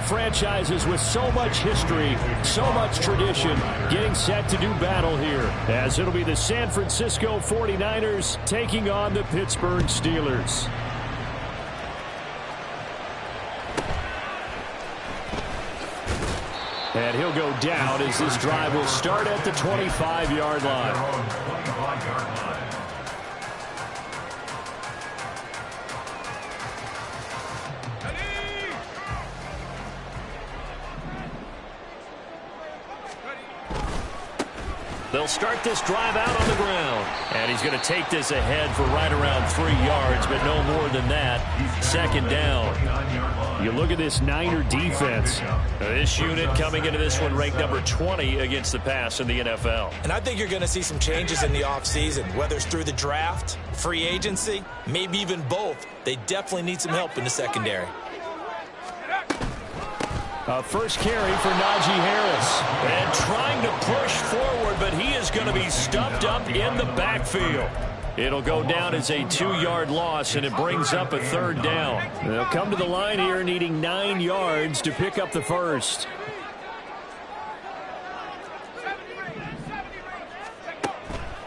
franchises with so much history, so much tradition, getting set to do battle here, as it'll be the San Francisco 49ers taking on the Pittsburgh Steelers. And he'll go down as this drive will start at the 25-yard line. They'll start this drive out on the ground. And he's going to take this ahead for right around 3 yards, but no more than that. Second down. You look at this Niner defense. This unit coming into this one ranked number 20 against the pass in the NFL. And I think you're going to see some changes in the offseason, whether it's through the draft, free agency, maybe even both. They definitely need some help in the secondary. First carry for Najee Harris. And trying to push forward, but he is going to be stuffed up in the backfield. It'll go down as a 2-yard loss, and it brings up a third down. They'll come to the line here needing 9 yards to pick up the first.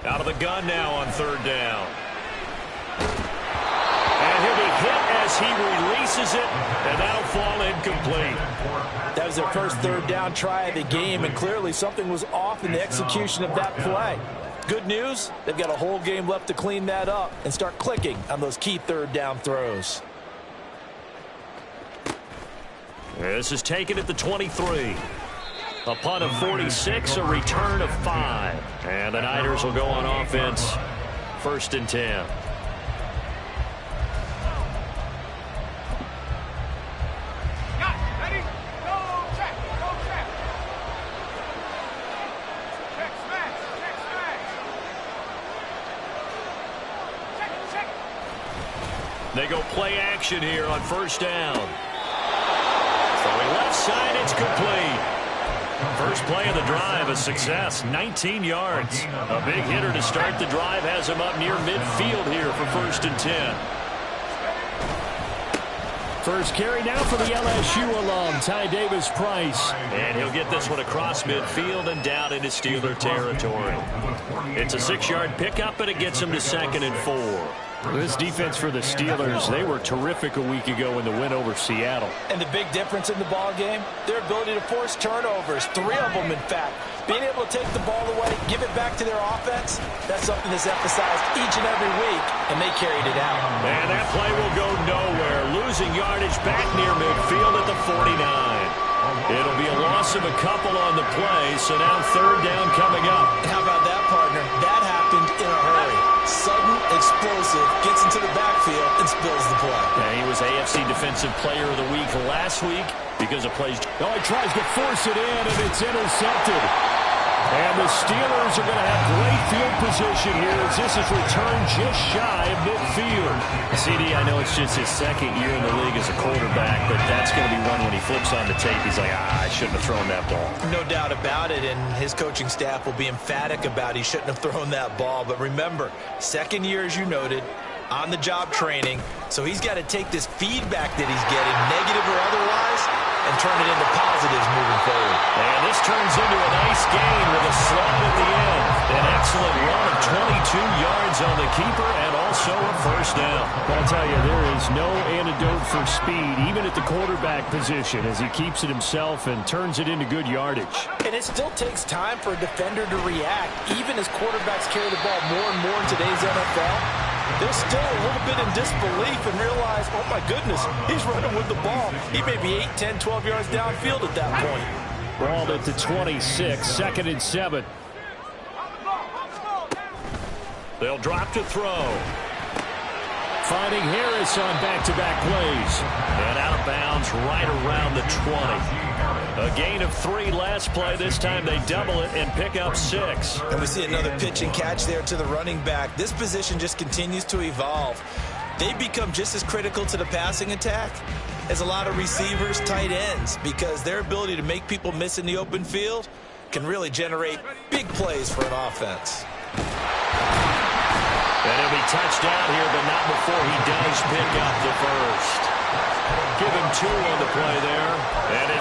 Out of the gun now on third down. And he'll be hit as he releases it, and that'll fall incomplete. That was their first third down try of the game, and clearly something was off in the execution of that play. Good news, they've got a whole game left to clean that up and start clicking on those key third down throws. This is taken at the 23. A punt of 46, a return of 5. And the Niners will go on offense, 1st and 10. They go play action here on first down. Throwing left side, it's complete. First play of the drive, a success, 19 yards. A big hitter to start the drive has him up near midfield here for 1st and 10. First carry now for the LSU alum, Ty Davis-Price. And he'll get this one across midfield and down into Steeler territory. It's a 6-yard pickup, and it gets him to 2nd and 4. This defense for the Steelers, they were terrific a week ago in the win over Seattle. And the big difference in the ball game, their ability to force turnovers, 3 of them in fact. Being able to take the ball away, give it back to their offense, that's something that's emphasized each and every week, and they carried it out. And that play will go nowhere, losing yardage back near midfield at the 49. It'll be a loss of a couple on the play, so now third down coming up. How about that, partner? That happened in a hurry. Sudden, explosive, gets into the backfield and spills the play. And he was AFC Defensive Player of the Week last week because of plays. Oh, he tries to force it in, and it's intercepted. And the Steelers are going to have great field position here as this is returned just shy of midfield. CD, I know it's just his 2nd year in the league as a quarterback, but that's going to be one when he flips on the tape. He's like, I shouldn't have thrown that ball. No doubt about it, and his coaching staff will be emphatic about he shouldn't have thrown that ball. But remember, 2nd year, as you noted, on-the-job training, so he's got to take this feedback that he's getting, negative or otherwise, and turn it into positives moving forward. And this turns into a nice gain with a slot at the end. An excellent run of 22 yards on the keeper and also a first down. I'll tell you, there is no antidote for speed, even at the quarterback position, as he keeps it himself and turns it into good yardage. And it still takes time for a defender to react, even as quarterbacks carry the ball more and more in today's NFL. They're still a little bit in disbelief and realize, oh my goodness, he's running with the ball. He may be 8, 10, 12 yards downfield at that point. Ball at the 26, 2nd and 7. They'll drop to throw. Finding Harris on back-to-back plays. And out of bounds right around the 20. A gain of 3 last play. This time they double it and pick up 6. And we see another pitch and catch there to the running back. This position just continues to evolve. They become just as critical to the passing attack as a lot of receivers, tight ends, because their ability to make people miss in the open field can really generate big plays for an offense. And he'll be touched out here, but not before he does pick up the first. Give him 2 on the play there. And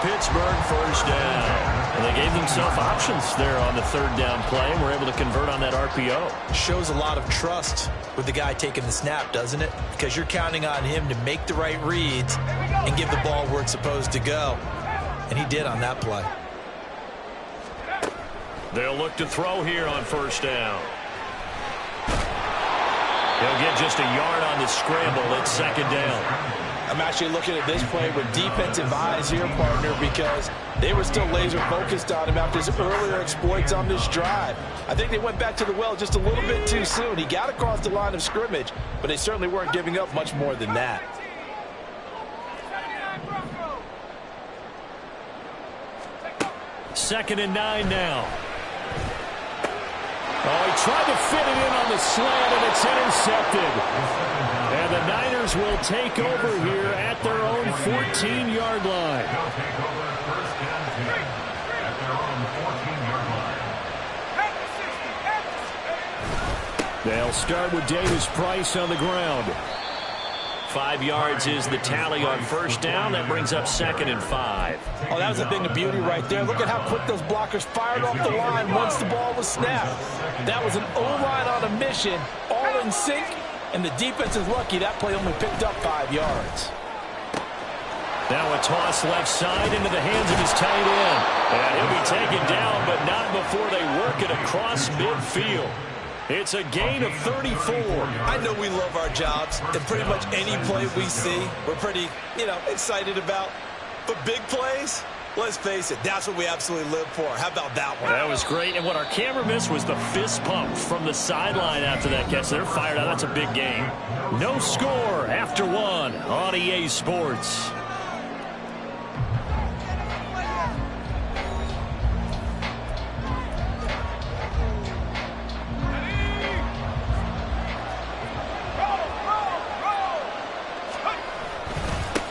Pittsburgh first down. And they gave themselves options there on the third down play and were able to convert on that RPO. Shows a lot of trust with the guy taking the snap, doesn't it? Because you're counting on him to make the right reads and give the ball where it's supposed to go. And he did on that play. They'll look to throw here on first down. He'll get just a yard on the scramble. It's second down. I'm actually looking at this play with defensive eyes here, partner, because they were still laser focused on him after his earlier exploits on this drive. I think they went back to the well just a little bit too soon. He got across the line of scrimmage, but they certainly weren't giving up much more than that. Second and 9 now. Oh, he tried to fit it in on the slant, and it's intercepted. And the Niners will take over here at their own 14-yard line. They'll start with Davis Price on the ground. 5 yards is the tally on first down. That brings up second and 5. Oh, that was a thing of beauty right there. Look at how quick those blockers fired off the line once the ball was snapped. That was an O-line on a mission, all in sync, and the defense is lucky that play only picked up 5 yards. Now a toss left side into the hands of his tight end. And he'll be taken down, but not before they work it across midfield. It's a gain of 34. I know we love our jobs, and pretty much any play we see, we're pretty, excited about. But big plays, let's face it, that's what we absolutely live for. How about that one? That was great, and what our camera missed was the fist pump from the sideline after that catch. They're fired out. That's a big game. No score after one on EA Sports.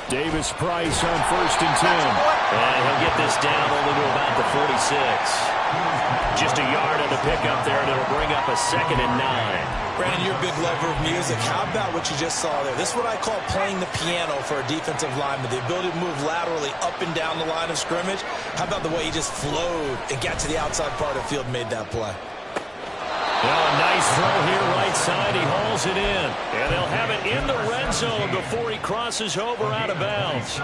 Davis Price on first and 10. And he'll get this down only to about the 46. Just a yard on the pickup there, and it'll bring up a second and 9. Brandon, you're a big lover of music. How about what you just saw there? This is what I call playing the piano for a defensive lineman. The ability to move laterally up and down the line of scrimmage. How about the way he just flowed and got to the outside part of the field and made that play? Well, a nice throw here right side. He hauls it in. And they'll have it in the red zone before he crosses over out of bounds.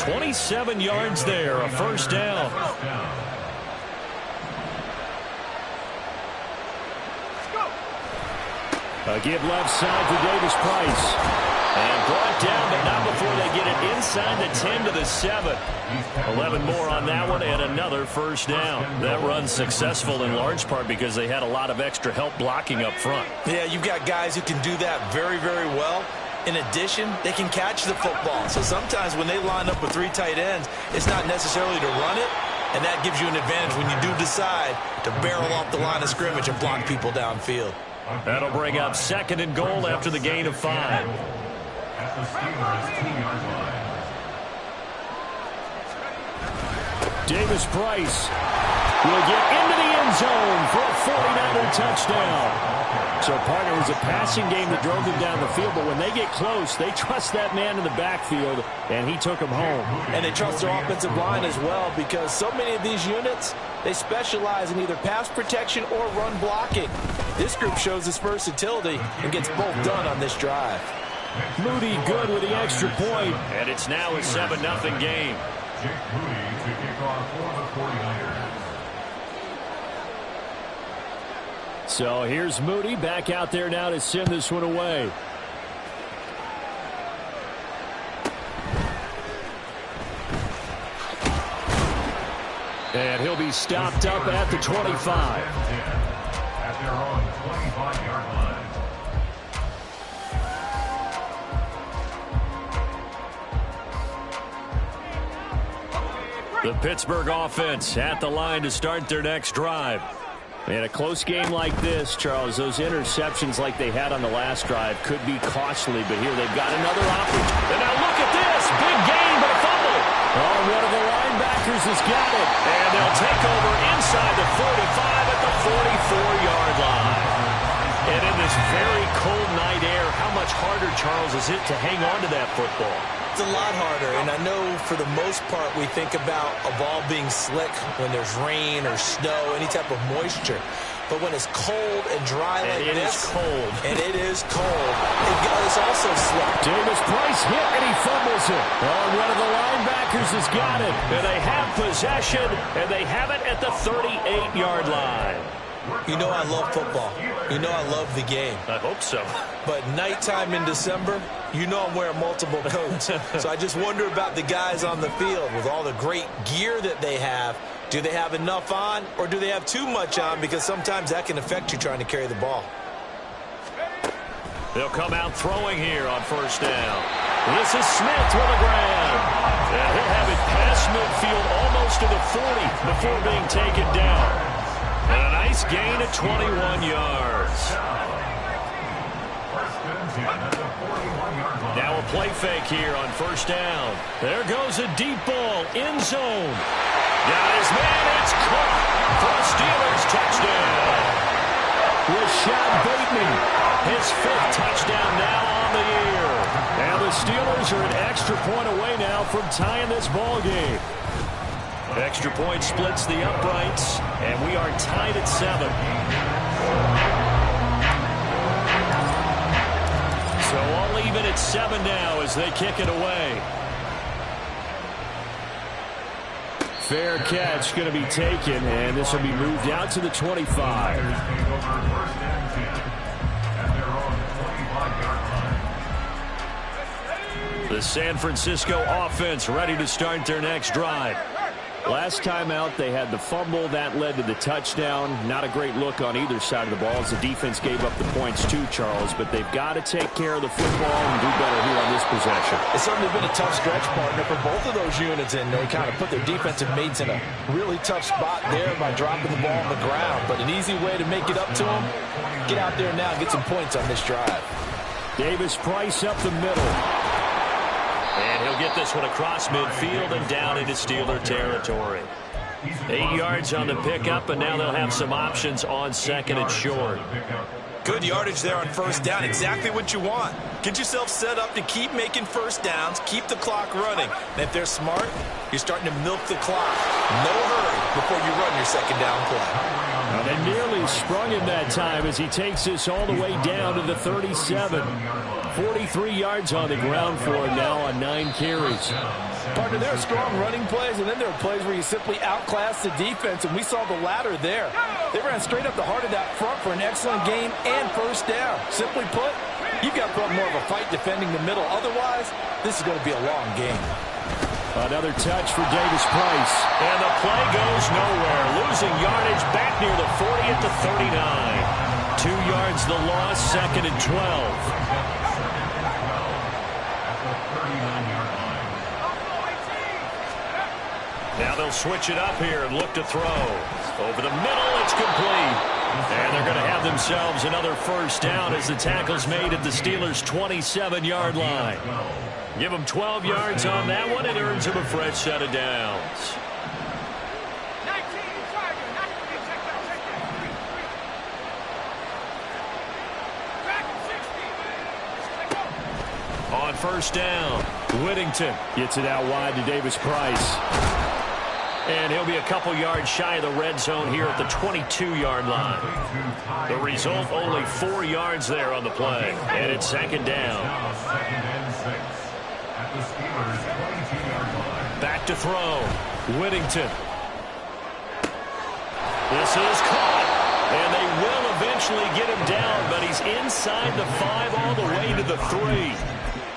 27 yards there, a first down. A give left side for Davis Price. And brought down, but not before they get it inside the 10 to the 7. 11 more on that one, and another first down. That run's successful in large part because they had a lot of extra help blocking up front. Yeah, you've got guys who can do that very, very well. In addition, they can catch the football. So sometimes when they line up with 3 tight ends, it's not necessarily to run it, and that gives you an advantage when you do decide to barrel off the line of scrimmage and block people downfield. That'll bring up second and goal after the gain of 5. At the Steelers' 2-yard line. Davis Price will get into the end zone for a 49er touchdown. So, partner, it was a passing game that drove them down the field, but when they get close, they trust that man in the backfield, and he took them home. And they trust their offensive line as well, because so many of these units, they specialize in either pass protection or run blocking. This group shows its versatility and gets both done on this drive. Moody good with the extra point, and it's now a 7-0 game. Jake Moody to kick off for the 49ers. So here's Moody back out there now to send this one away. And he'll be stopped up at the 25. At their own 25-yard line. The Pittsburgh offense at the line to start their next drive. In a close game like this, Charles, those interceptions like they had on the last drive could be costly, but here they've got another opportunity. And now look at this. Big gain, but a fumble. Oh, one of the linebackers has got it. And they'll take over inside the 45 at the 44-yard line. And in this very cold night air, how much harder, Charles, is it to hang on to that football? It's a lot harder, and I know for the most part we think about a ball being slick when there's rain or snow, any type of moisture. But when it's cold and dry like this, and it is cold, it's also slick. Davis Price hit, and he fumbles it. Oh, one of the linebackers has got it. And they have possession, and they have it at the 38-yard line. You know I love football. You know I love the game. I hope so. But nighttime in December, you know I'm wearing multiple coats. So I just wonder about the guys on the field with all the great gear that they have. Do they have enough on, or do they have too much on? Because sometimes that can affect you trying to carry the ball. They'll come out throwing here on first down. This is Smith with a grab. And he'll have it past midfield almost to the 40 before being taken down. And a nice gain of 21 yards. Now a play fake here on first down. There goes a deep ball, end zone. Got his man, it's caught for a Steelers touchdown. Rashad Bateman, his 5th touchdown now on the year. And the Steelers are an extra point away now from tying this ball game. Extra point splits the uprights, and we are tied at 7. So all even at 7 now as they kick it away. Fair catch going to be taken, and this will be moved out to the 25. The San Francisco offense ready to start their next drive. Last time out, they had the fumble. That led to the touchdown. Not a great look on either side of the ball as the defense gave up the points too, Charles. But they've got to take care of the football and do better here on this possession. It's certainly been a tough stretch, partner, for both of those units, and they kind of put their defensive mates in a really tough spot there by dropping the ball on the ground. But an easy way to make it up to them, get out there now and get some points on this drive. Davis Price up the middle. And he'll get this one across midfield and down into Steeler territory. 8 yards on the pickup, and now they'll have some options on second and short. Good yardage there on first down. Exactly what you want. Get yourself set up to keep making first downs, keep the clock running. And if they're smart, you're starting to milk the clock. No hurry before you run your second down play. Now they nearly sprung him that time as he takes this all the way down to the 37. 43 yards on the ground for him now on 9 carries. Partner, there are strong running plays, and then there are plays where you simply outclass the defense, and we saw the latter there. They ran straight up the heart of that front for an excellent gain and first down. Simply put, you've got to put up more of a fight defending the middle. Otherwise, this is going to be a long game. Another touch for Davis Price. And the play goes nowhere. Losing yardage back near the 40 at the 39. 2 yards the loss, second and 12. Now they'll switch it up here and look to throw. Over the middle, it's complete. And they're going to have themselves another first down as the tackle's made at the Steelers' 27-yard line. Give them 12 yards on that one. It earns them a fresh set of downs. On first down, Whittington gets it out wide to Davis Price. And he'll be a couple yards shy of the red zone here at the 22-yard line. The result, only 4 yards there on the play. And it's second down. Back to throw. Whittington. This is caught. And they will eventually get him down, but he's inside the 5 all the way to the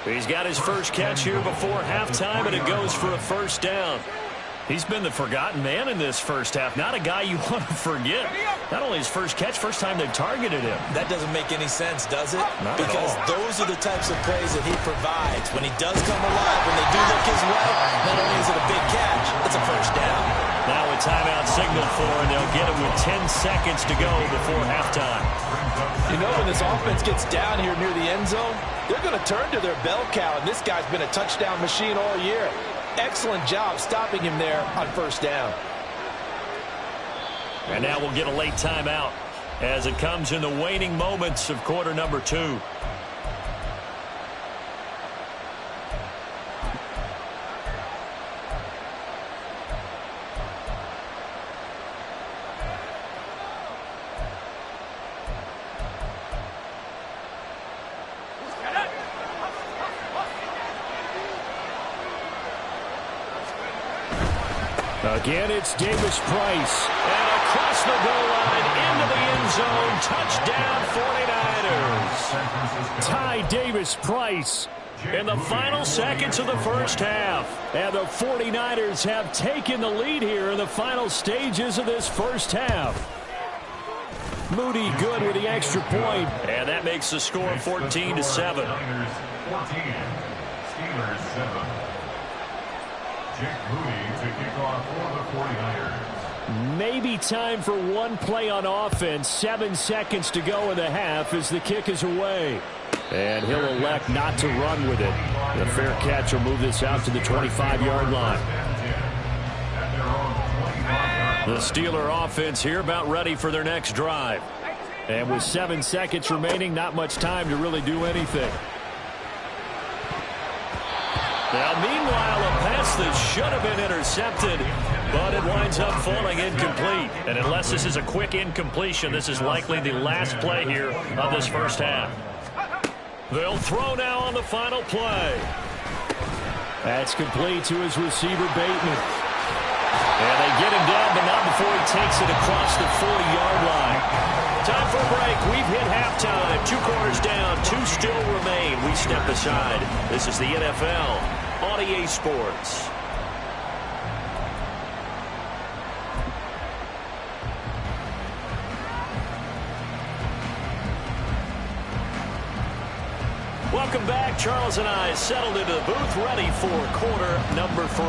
3. He's got his first catch here before halftime, and it goes for a first down. He's been the forgotten man in this first half. Not a guy you want to forget. Not only his first catch, first time they've targeted him. That doesn't make any sense, does it? Not because at all. Those are the types of plays that he provides. When he does come alive, when they do look his way, not only is it a big catch, it's a first down. Now a timeout signaled for, and they'll get it with 10 seconds to go before halftime. You know, when this offense gets down here near the end zone, they're going to turn to their bell cow, and this guy's been a touchdown machine all year. Excellent job stopping him there on first down. And now we'll get a late timeout as it comes in the waning moments of quarter number 2. Again, it's Davis Price. And across the goal line into the end zone. Touchdown 49ers. Ty Davis Price in the final seconds of the first half. And the 49ers have taken the lead here in the final stages of this first half. Moody good with the extra point. And that makes the score 14-7. 14. Steelers 7. Jake Moody to kick off for the 49ers. Maybe time for one play on offense. 7 seconds to go in the half as the kick is away. And he'll elect not to run with it. The fair catch will move this out to the 25-yard line. The Steeler offense here about ready for their next drive. And with 7 seconds remaining, not much time to really do anything. Now, meanwhile, a pass that should have been intercepted, but it winds up falling incomplete. And unless this is a quick incompletion, this is likely the last play here of this first half. They'll throw now on the final play. That's complete to his receiver, Bateman. And they get him down, but not before he takes it across the 40-yard line. Time for a break. We've hit halftime. 2 quarters down, 2 still remain. We step aside. This is the NFL on EA Sports. Welcome back. Charles and I settled into the booth, ready for quarter number 3.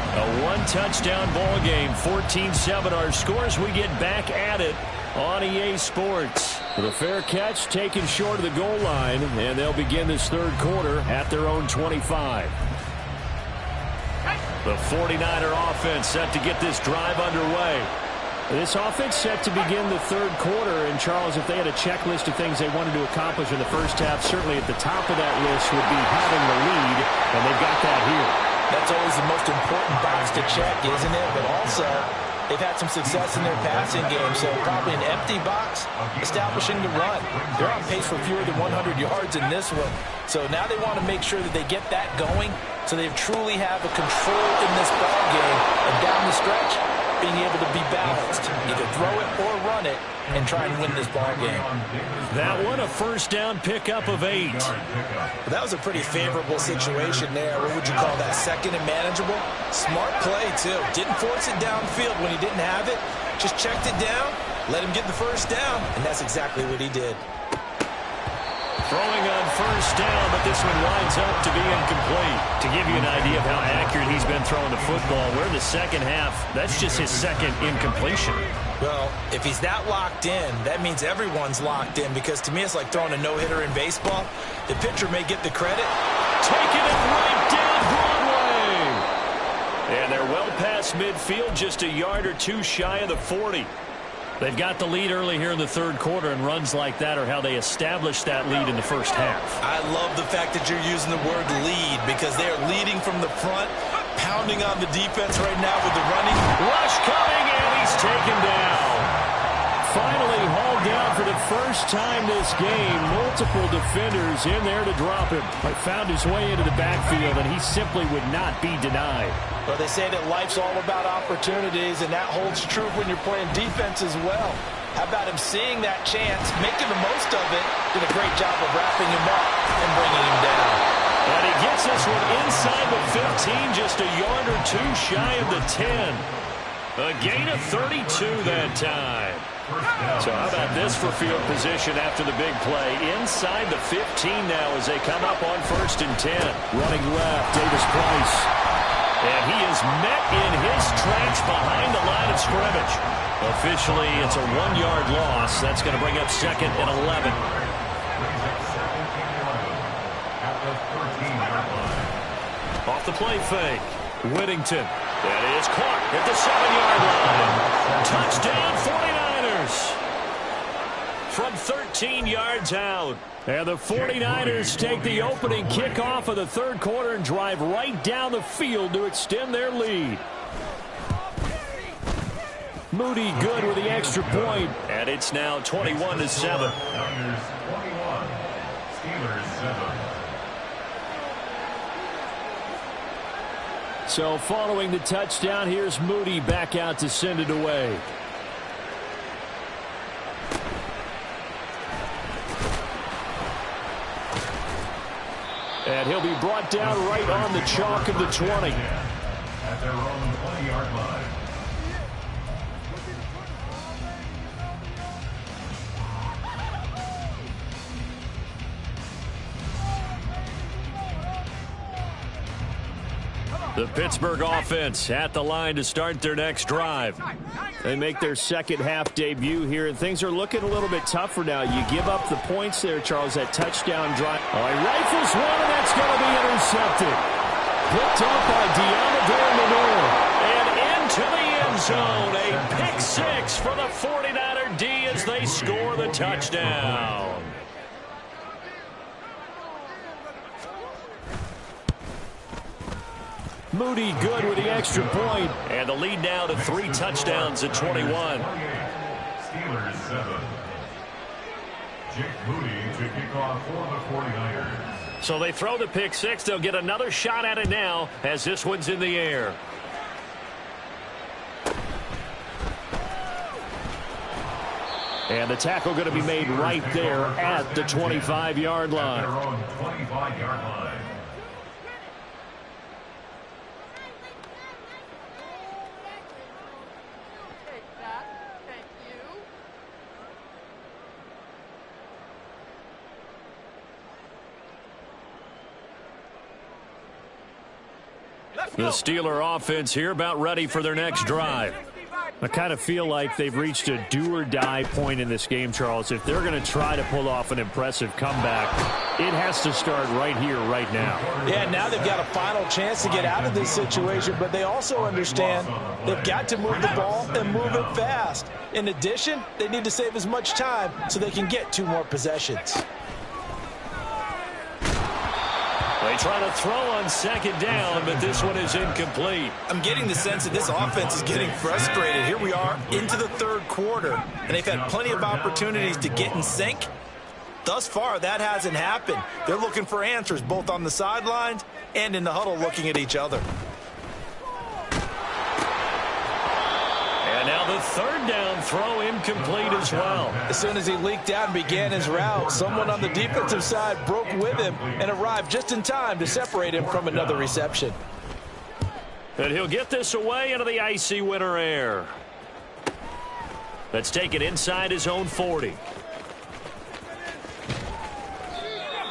A 1-touchdown ball game, 14-7 our scores. We get back at it on EA Sports. The fair catch taken short of the goal line, and they'll begin this third quarter at their own 25. The 49er offense set to get this drive underway. This offense set to begin the third quarter, and Charles, if they had a checklist of things they wanted to accomplish in the first half, certainly at the top of that list would be having the lead, and they've got that here. That's always the most important box to check, isn't it? But also, they've had some success in their passing game, so probably an empty box, establishing the run. They're on pace for fewer than 100 yards in this one. So now they want to make sure that they get that going so they truly have a control in this ball game. And down the stretch, being able to be balanced, either throw it or run it, and try and win this ball game. That one, a first down pickup of 8. That was a pretty favorable situation there. What would you call that? Second and manageable? Smart play, too. Didn't force it downfield when he didn't have it. Just checked it down, let him get the first down, and that's exactly what he did. Throwing on first down, but this one winds up to be incomplete. To give you an idea of how accurate he's been throwing the football, we're in the second half. That's just his second incompletion. Well, if he's that locked in, that means everyone's locked in, because to me it's like throwing a no-hitter in baseball. The pitcher may get the credit. Taking it right down Broadway. And they're well past midfield, just a yard or 2 shy of the 40. They've got the lead early here in the third quarter, and runs like that are how they establish that lead in the first half. I love the fact that you're using the word lead, because they are leading from the front, pounding on the defense right now with the running. Rush coming, and he's taken down. Finally hauled down for the first time this game. Multiple defenders in there to drop him. But found his way into the backfield, and he simply would not be denied. Well, they say that life's all about opportunities, and that holds true when you're playing defense as well. How about him seeing that chance, making the most of it, did a great job of wrapping him up and bringing him down. And he gets this one inside the 15, just a yard or 2 shy of the 10. A gain of 32 that time. So how about this for field position after the big play? Inside the 15 now as they come up on 1st and 10. Running left, Davis Price. And he is met in his tracks behind the line of scrimmage. Officially, it's a 1-yard loss. That's going to bring up 2nd and 11. Off the play fake. Whittington. That is caught at the 7-yard line. Touchdown 49ers. From 13 yards out. And the 49ers take the opening kickoff of the third quarter and drive right down the field to extend their lead. Moody good with the extra point. And it's now 21-7. Niners 21. Steelers 7. So following the touchdown, here's Moody back out to send it away. And he'll be brought down right on the chalk of the 20. At their own 20-yard line. The Pittsburgh offense at the line to start their next drive. They make their second half debut here, and things are looking a little bit tougher now. You give up the points there, Charles, that touchdown drive. Oh, he rifles one, and that's going to be intercepted. Picked up by Deommodore Lenoir. And into the end zone, a pick six for the 49er D as they score the touchdown. Moody good with the extra point. And the lead now to 3 touchdowns at 21. Steelers 7. Jake Moody to kick off for the 49ers. So they throw the pick six. They'll get another shot at it now as this one's in the air. And the tackle going to be made right there at the 25-yard line. At their own 25-yard line. The Steeler offense here about ready for their next drive. I kind of feel like they've reached a do-or-die point in this game, Charles. If they're going to try to pull off an impressive comeback, it has to start right here, right now. Yeah, now they've got a final chance to get out of this situation, but they also understand they've got to move the ball and move it fast. In addition, they need to save as much time so they can get 2 more possessions. They try to throw on second down, but this one is incomplete. I'm getting the sense that this offense is getting frustrated. Here we are into the third quarter, and they've had plenty of opportunities to get in sync. Thus far, that hasn't happened. They're looking for answers both on the sidelines and in the huddle looking at each other. And now the third down throw incomplete as well. As soon as he leaked out and began his route, someone on the defensive side broke with him and arrived just in time to separate him from another reception. And he'll get this away into the icy winter air. That's taken inside his own 40.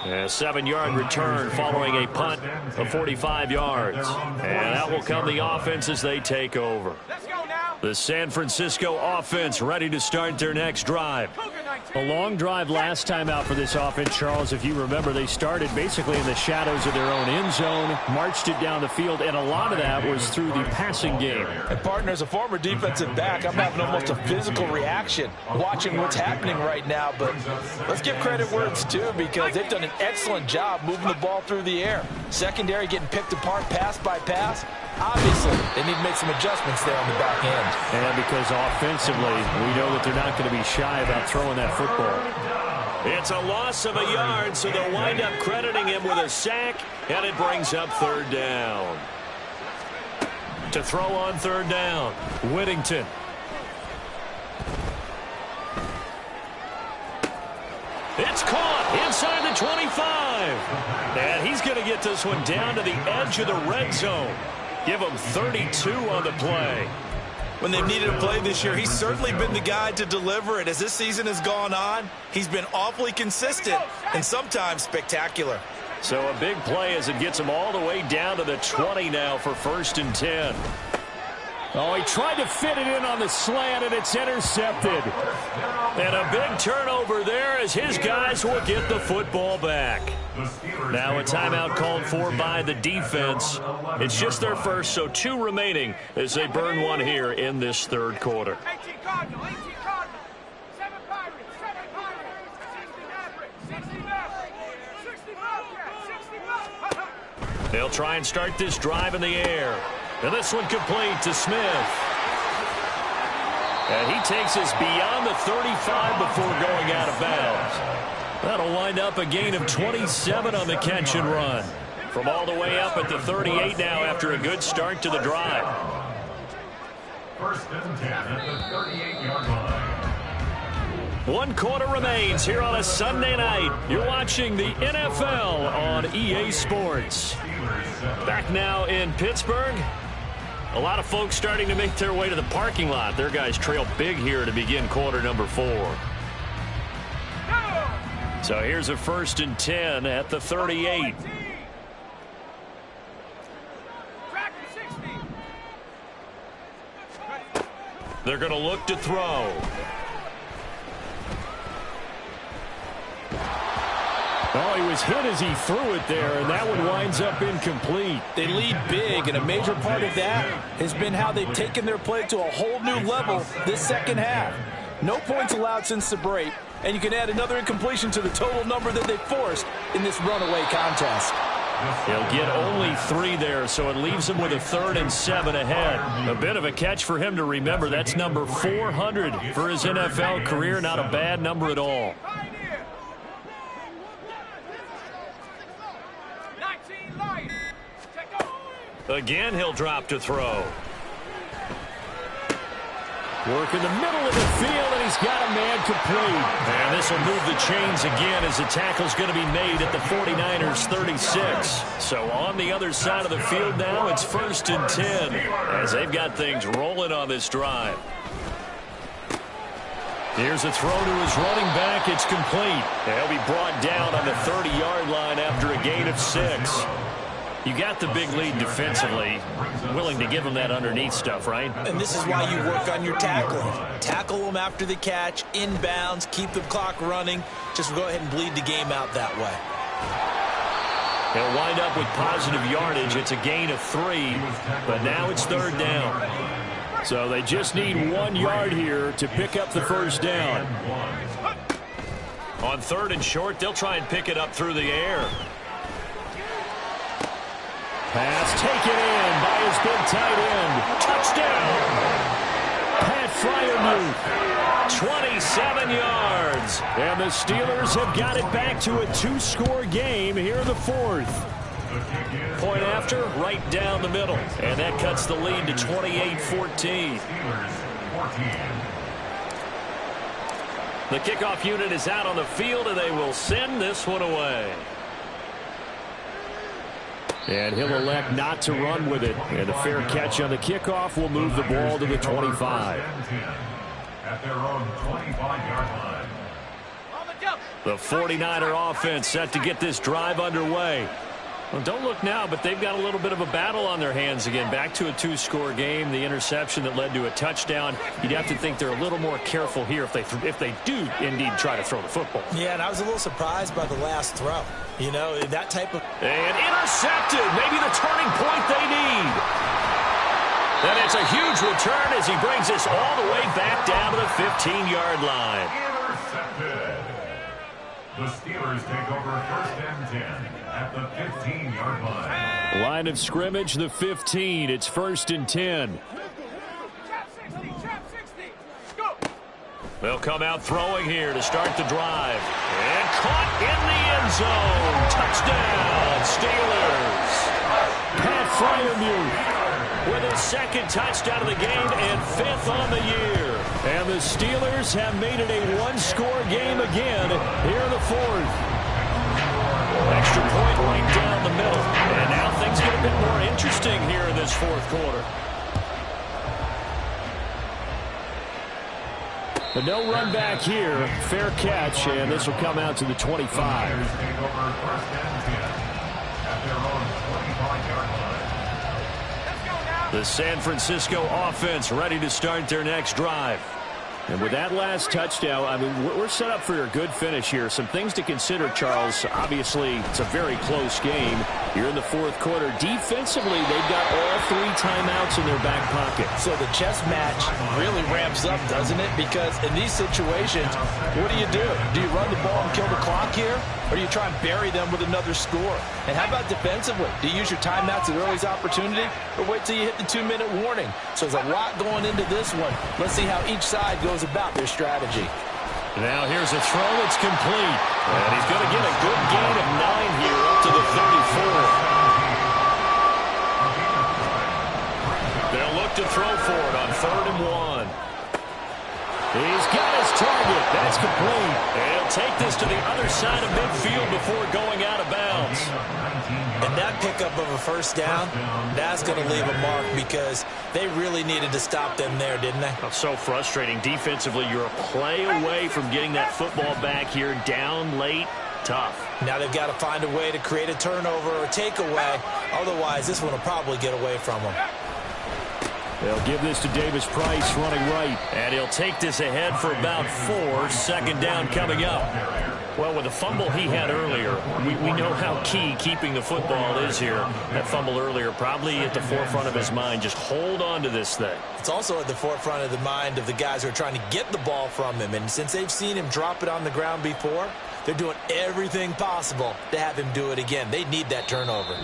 A 7-yard return following a punt of 45 yards. And that will come the offense as they take over. The San Francisco offense ready to start their next drive. A long drive last time out for this offense, Charles. If you remember, they started basically in the shadows of their own end zone, marched it down the field, and a lot of that was through the passing game. And partner, as a former defensive back, I'm having almost a physical reaction watching what's happening right now. But let's give credit where it's due, because they've done an excellent job moving the ball through the air. Secondary getting picked apart pass by pass. Obviously, they need to make some adjustments there on the back end. And because offensively, we know that they're not going to be shy about throwing that football. It's a loss of a yard, so they'll wind up crediting him with a sack, and it brings up third down. To throw on third down, Whittington. It's caught inside the 25. And he's going to get this one down to the edge of the red zone. Give him 32 on the play. When they've needed a play this year, he's certainly been the guy to deliver it. As this season has gone on, he's been awfully consistent and sometimes spectacular. So a big play as it gets him all the way down to the 20 now for 1st and 10. Oh, he tried to fit it in on the slant, and it's intercepted. And a big turnover there as his guys will get the football back. Now a timeout called for by the defense. It's just their first, so 2 remaining as they burn one here in this third quarter. 18 Cardinal, 18 Cardinal, 7 Pirates, 7 Pirates, 60 Mavericks, 60 Mavericks, 60 Mavericks. They'll try and start this drive in the air. And this one complete to Smith. And he takes us beyond the 35 before going out of bounds. That'll wind up a gain of 27 on the catch and run. From all the way up at the 38 now after a good start to the drive. 1st and 10 at the 38-yard line. 1 quarter remains here on a Sunday night. You're watching the NFL on EA Sports. Back now in Pittsburgh. A lot of folks starting to make their way to the parking lot. Their guys trail big here to begin quarter number 4. So here's a 1st and 10 at the 38. They're going to look to throw. Oh, he was hit as he threw it there, and that one winds up incomplete. They lead big, and a major part of that has been how they've taken their play to a whole new level this second half. No points allowed since the break, and you can add another incompletion to the total number that they forced in this runaway contest. He'll get only 3 there, so it leaves him with a 3rd and 7 ahead. A bit of a catch for him to remember. That's number 400 for his NFL career. Not a bad number at all. Again, he'll drop to throw. Work in the middle of the field, and he's got a man complete. And this will move the chains again as the tackle's going to be made at the 49ers 36. So on the other side of the field now, it's 1st and 10 as they've got things rolling on this drive. Here's a throw to his running back. It's complete. He'll be brought down on the 30-yard line after a gain of 6. You got the big lead defensively. Willing to give them that underneath stuff, right? And this is why you work on your tackling. Tackle them after the catch, inbounds, keep the clock running. Just go ahead and bleed the game out that way. They'll wind up with positive yardage. It's a gain of 3, but now it's 3rd down. So they just need 1 yard here to pick up the 1st down. On 3rd and short, they'll try and pick it up through the air. Pass taken in by his big tight end. Touchdown! Pat Freiermuth, 27 yards. And the Steelers have got it back to a 2-score game here in the 4th. Point after, right down the middle. And that cuts the lead to 28-14. The kickoff unit is out on the field, and they will send this one away. And he'll elect not to run with it. And a fair catch on the kickoff will move the ball to the 25. At their own 25-yard line. The 49er offense set to get this drive underway. Well, don't look now, but they've got a little bit of a battle on their hands again. Back to a 2-score game. The interception that led to a touchdown. You'd have to think they're a little more careful here if they do indeed try to throw the football. Yeah, and I was a little surprised by the last throw. You know, that type of... And intercepted. Maybe the turning point they need. And it's a huge return as he brings this all the way back down to the 15-yard line. Intercepted. The Steelers take over 1st and 10 at the 15-yard line. Line of scrimmage, the 15. It's 1st and 10. They'll come out throwing here to start the drive. And caught in the end zone. Touchdown, Steelers. Pat Freiermuth with his 2nd touchdown of the game and 5th on the year. And the Steelers have made it a 1-score game again here in the 4th. Extra point right down the middle. And now things get a bit more interesting here in this 4th quarter. But no run back here. Fair catch, and this will come out to the 25. The San Francisco offense ready to start their next drive. And with that last touchdown, I mean, we're set up for a good finish here. Some things to consider, Charles. Obviously, it's a very close game. You're in the 4th quarter. Defensively, they've got all 3 timeouts in their back pocket. So the chess match really ramps up, doesn't it? Because in these situations, what do? Do you run the ball and kill the clock here? Or do you try and bury them with another score? And how about defensively? Do you use your timeouts at early's opportunity? Or wait till you hit the 2-minute warning? So there's a lot going into this one. Let's see how each side goes about their strategy. Now here's a throw. It's complete. And he's going to get a good gain of 9 here up to the 34. to throw for it on 3rd and 1. He's got his target. That's complete. And he'll take this to the other side of midfield before going out of bounds. And that pickup of a first down, that's going to leave a mark because they really needed to stop them there, didn't they? Oh, so frustrating. Defensively, you're a play away from getting that football back here down late. Tough. Now they've got to find a way to create a turnover or takeaway. Otherwise, this one will probably get away from them. They'll give this to Davis-Price running right. And he'll take this ahead for about 4. 2nd down coming up. Well, with the fumble he had earlier, we know how key keeping the football is here. That fumble earlier probably at the forefront of his mind. Just hold on to this thing. It's also at the forefront of the mind of the guys who are trying to get the ball from him. And since they've seen him drop it on the ground before, they're doing everything possible to have him do it again. They need that turnover.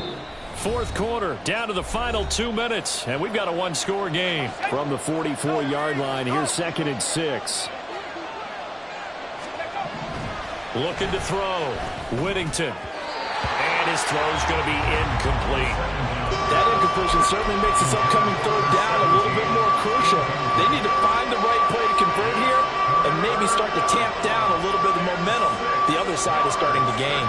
4th quarter, down to the final 2 minutes, and we've got a 1-score game. From the 44-yard line, here's 2nd and 6. Looking to throw. Whittington. And his throw's going to be incomplete. That incompletion certainly makes this upcoming 3rd down a little bit more crucial. They need to find the right play to convert here and maybe start to tamp down a little bit of momentum. The other side is starting to gain.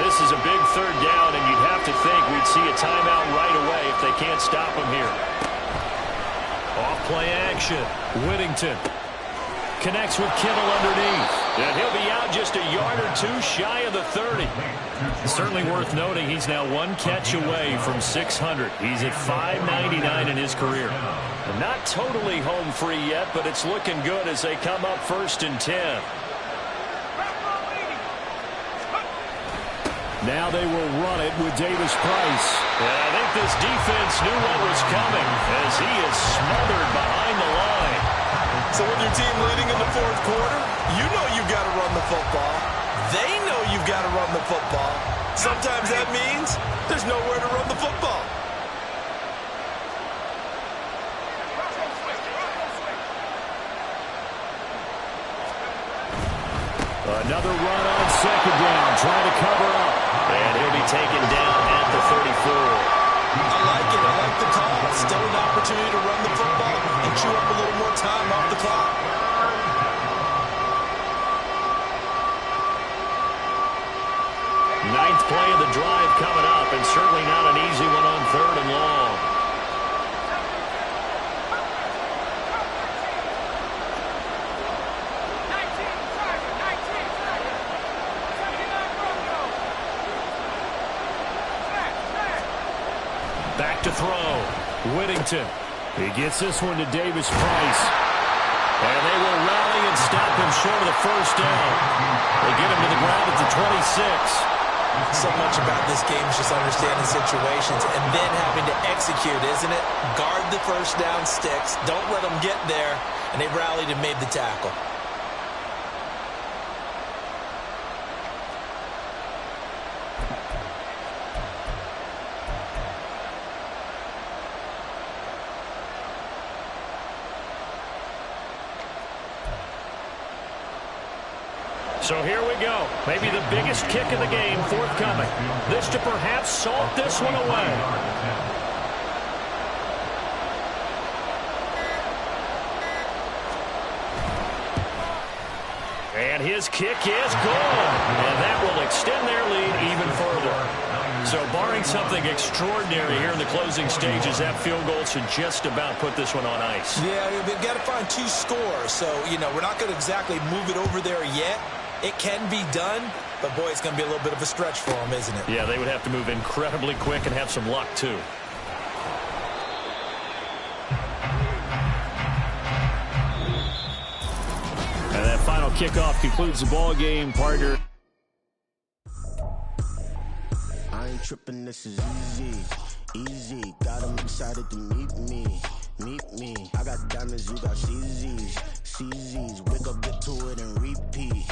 This is a big 3rd down, and you'd have to think we'd see a timeout right away if they can't stop him here. Off-play action. Whittington connects with Kittle underneath. And he'll be out just a yard or 2 shy of the 30. Certainly worth noting he's now 1 catch away from 600. He's at 599 in his career. And not totally home free yet, but it's looking good as they come up 1st and 10. Now they will run it with Davis-Price. And I think this defense knew what was coming as he is smothered behind the line. So with your team leading in the 4th quarter, you know you've got to run the football. They know you've got to run the football. Sometimes that means there's nowhere to run the football. Another run on 2nd down, trying to cover up. And he'll be taken down at the 34. I like it. I like the call. Still an opportunity to run the football and chew up a little more time off the clock. Ninth play of the drive coming up, and certainly not an easy one on 3rd and long. Back to throw. Whittington. He gets this one to Davis-Price. And they will rally and stop him short of the 1st down. They get him to the ground at the 26. So much about this game is just understanding situations and then having to execute, isn't it? Guard the 1st down sticks. Don't let them get there. And they rallied and made the tackle. So here we go. Maybe the biggest kick of the game forthcoming. This to perhaps salt this one away. And his kick is good. And that will extend their lead even further. So barring something extraordinary here in the closing stages, that field goal should just about put this one on ice. Yeah, they've got to find 2 scores. So, you know, we're not going to exactly move it over there yet. It can be done, but boy, it's going to be a little bit of a stretch for them, isn't it? Yeah, they would have to move incredibly quick and have some luck, too. And that final kickoff concludes the ball game, partner. I ain't tripping, this is easy, easy. Got them excited to meet me. I got diamonds, you got CZs, CZs. Wake up, get to it and repeat.